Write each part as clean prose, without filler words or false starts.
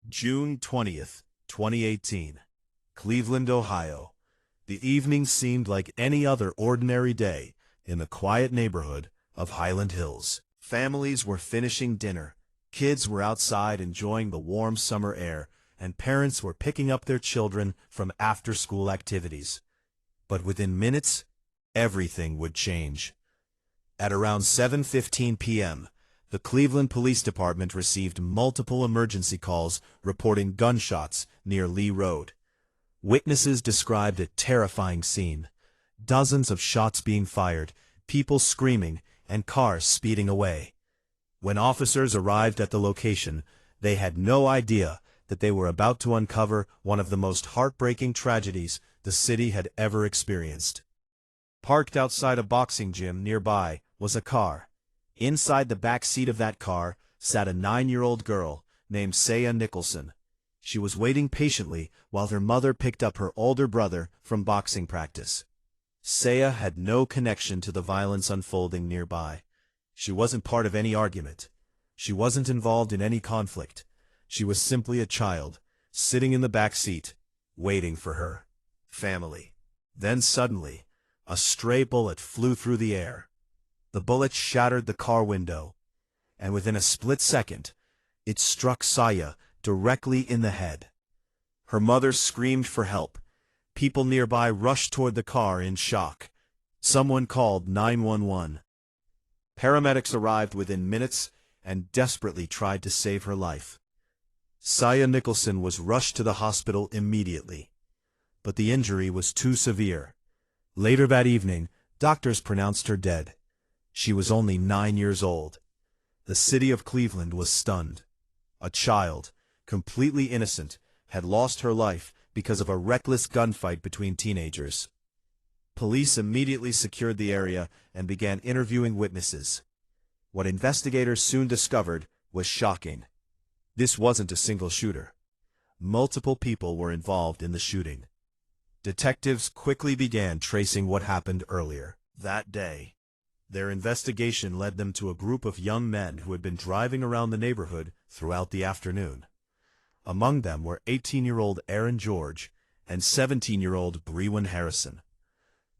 June 20th, 2018. Cleveland, Ohio. The evening seemed like any other ordinary day in the quiet neighborhood of Highland Hills. Families were finishing dinner, kids were outside enjoying the warm summer air, and parents were picking up their children from after-school activities. But within minutes, everything would change. At around 7:15 p.m., the Cleveland Police Department received multiple emergency calls reporting gunshots near Lee Road. Witnesses described a terrifying scene. Dozens of shots being fired, people screaming, and cars speeding away. When officers arrived at the location, they had no idea that they were about to uncover one of the most heartbreaking tragedies the city had ever experienced. Parked outside a boxing gym nearby was a car. Inside the back seat of that car sat a 9-year-old girl named Saya Nicholson. She was waiting patiently while her mother picked up her older brother from boxing practice. Saya had no connection to the violence unfolding nearby. She wasn't part of any argument. She wasn't involved in any conflict. She was simply a child, sitting in the back seat, waiting for her family. Then suddenly, a stray bullet flew through the air. The bullet shattered the car window, and within a split second, it struck Saya directly in the head. Her mother screamed for help. People nearby rushed toward the car in shock. Someone called 911. Paramedics arrived within minutes and desperately tried to save her life. Saya Nicholson was rushed to the hospital immediately, but the injury was too severe. Later that evening, doctors pronounced her dead. She was only 9 years old. The city of Cleveland was stunned. A child, completely innocent, had lost her life because of a reckless gunfight between teenagers. Police immediately secured the area and began interviewing witnesses. What investigators soon discovered was shocking. This wasn't a single shooter. Multiple people were involved in the shooting. Detectives quickly began tracing what happened earlier that day. Their investigation led them to a group of young men who had been driving around the neighborhood throughout the afternoon. Among them were 18-year-old Aaron George and 17-year-old Brewen Harrison.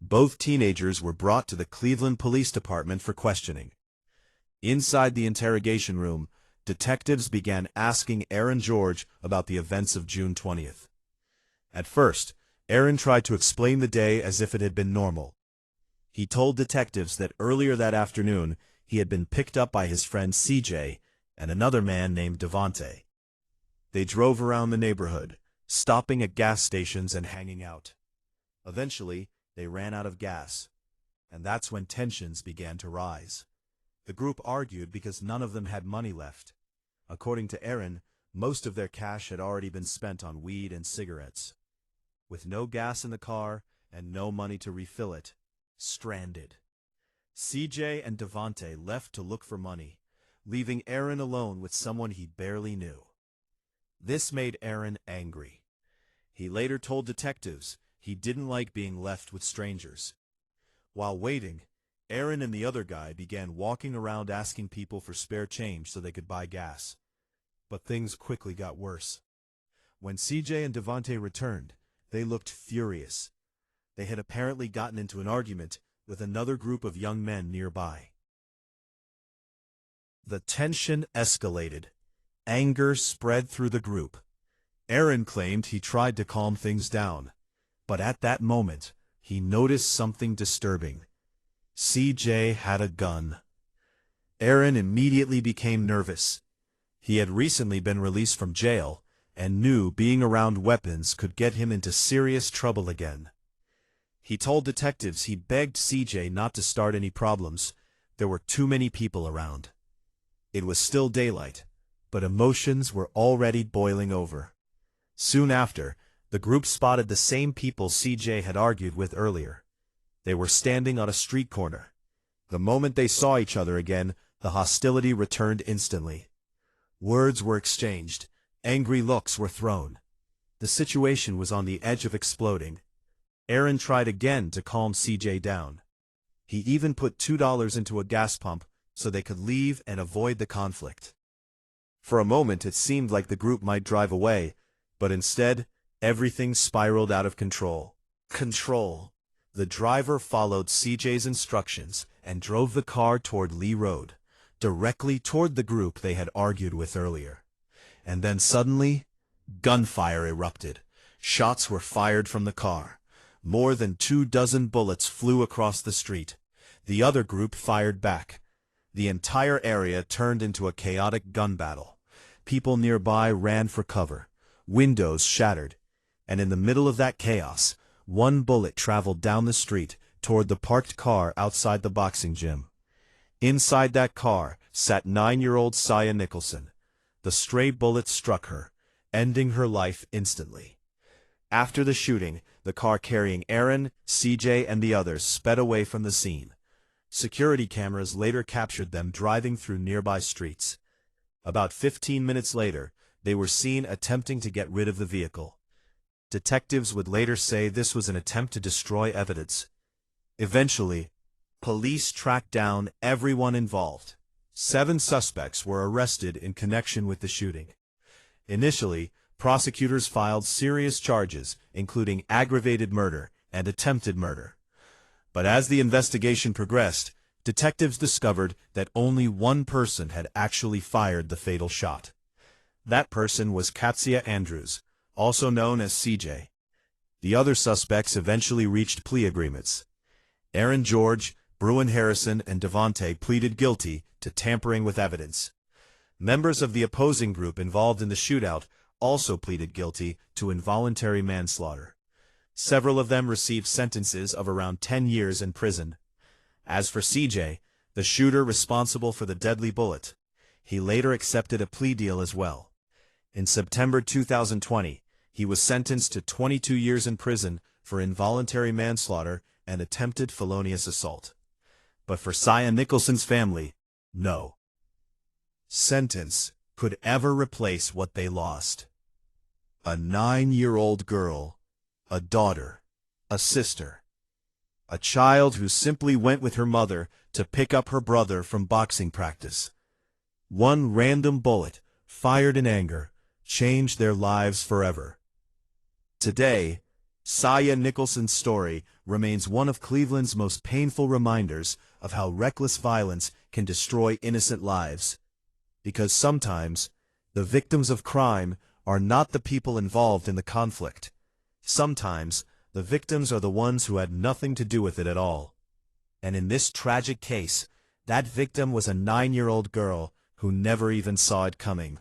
Both teenagers were brought to the Cleveland Police Department for questioning. Inside the interrogation room, detectives began asking Aaron George about the events of June 20th. At first, Aaron tried to explain the day as if it had been normal. He told detectives that earlier that afternoon he had been picked up by his friend CJ and another man named Devante. They drove around the neighborhood, stopping at gas stations and hanging out. Eventually, they ran out of gas, and that's when tensions began to rise. The group argued because none of them had money left. According to Aaron, most of their cash had already been spent on weed and cigarettes. With no gas in the car and no money to refill it, stranded. CJ and Devante left to look for money, leaving Aaron alone with someone he barely knew. This made Aaron angry. He later told detectives he didn't like being left with strangers. While waiting, Aaron and the other guy began walking around asking people for spare change so they could buy gas. But things quickly got worse. When CJ and Devante returned, they looked furious. They had apparently gotten into an argument with another group of young men nearby. The tension escalated. Anger spread through the group. Aaron claimed he tried to calm things down, but at that moment, he noticed something disturbing. CJ had a gun. Aaron immediately became nervous. He had recently been released from jail and knew being around weapons could get him into serious trouble again. He told detectives he begged CJ not to start any problems. There were too many people around. It was still daylight, but emotions were already boiling over. Soon after, the group spotted the same people CJ had argued with earlier. They were standing on a street corner. The moment they saw each other again, the hostility returned instantly. Words were exchanged. Angry looks were thrown. The situation was on the edge of exploding. Aaron tried again to calm CJ down. He even put $2 into a gas pump so they could leave and avoid the conflict. For a moment it seemed like the group might drive away, but instead, everything spiraled out of control. Control. The driver followed CJ's instructions and drove the car toward Lee Road, directly toward the group they had argued with earlier. And then suddenly, gunfire erupted. Shots were fired from the car. More than 24 bullets flew across the street. The other group fired back. The entire area turned into a chaotic gun battle. People nearby ran for cover. Windows shattered. And in the middle of that chaos, one bullet traveled down the street toward the parked car outside the boxing gym. Inside that car sat 9-year-old Saya Nicholson. The stray bullet struck her, ending her life instantly. After the shooting, the car carrying Aaron, CJ, and the others sped away from the scene. Security cameras later captured them driving through nearby streets. About 15 minutes later, they were seen attempting to get rid of the vehicle. Detectives would later say this was an attempt to destroy evidence. Eventually, police tracked down everyone involved. 7 suspects were arrested in connection with the shooting. Initially, prosecutors filed serious charges, including aggravated murder and attempted murder. But as the investigation progressed, detectives discovered that only one person had actually fired the fatal shot. That person was Katsia Andrews, also known as CJ. The other suspects eventually reached plea agreements. Aaron George, Bruin Harrison, and Devontae pleaded guilty to tampering with evidence. Members of the opposing group involved in the shootout also pleaded guilty to involuntary manslaughter. Several of them received sentences of around 10 years in prison. As for CJ, the shooter responsible for the deadly bullet, he later accepted a plea deal as well. In September 2020, he was sentenced to 22 years in prison for involuntary manslaughter and attempted felonious assault. But for Saya Nicholson's family, no sentence could ever replace what they lost. A 9-year-old girl, a daughter, a sister, a child who simply went with her mother to pick up her brother from boxing practice. One random bullet, fired in anger, changed their lives forever. Today, Saya Nicholson's story remains one of Cleveland's most painful reminders of how reckless violence can destroy innocent lives. Because sometimes, the victims of crime are not the people involved in the conflict. Sometimes, the victims are the ones who had nothing to do with it at all. And in this tragic case, that victim was a 9-year-old girl who never even saw it coming.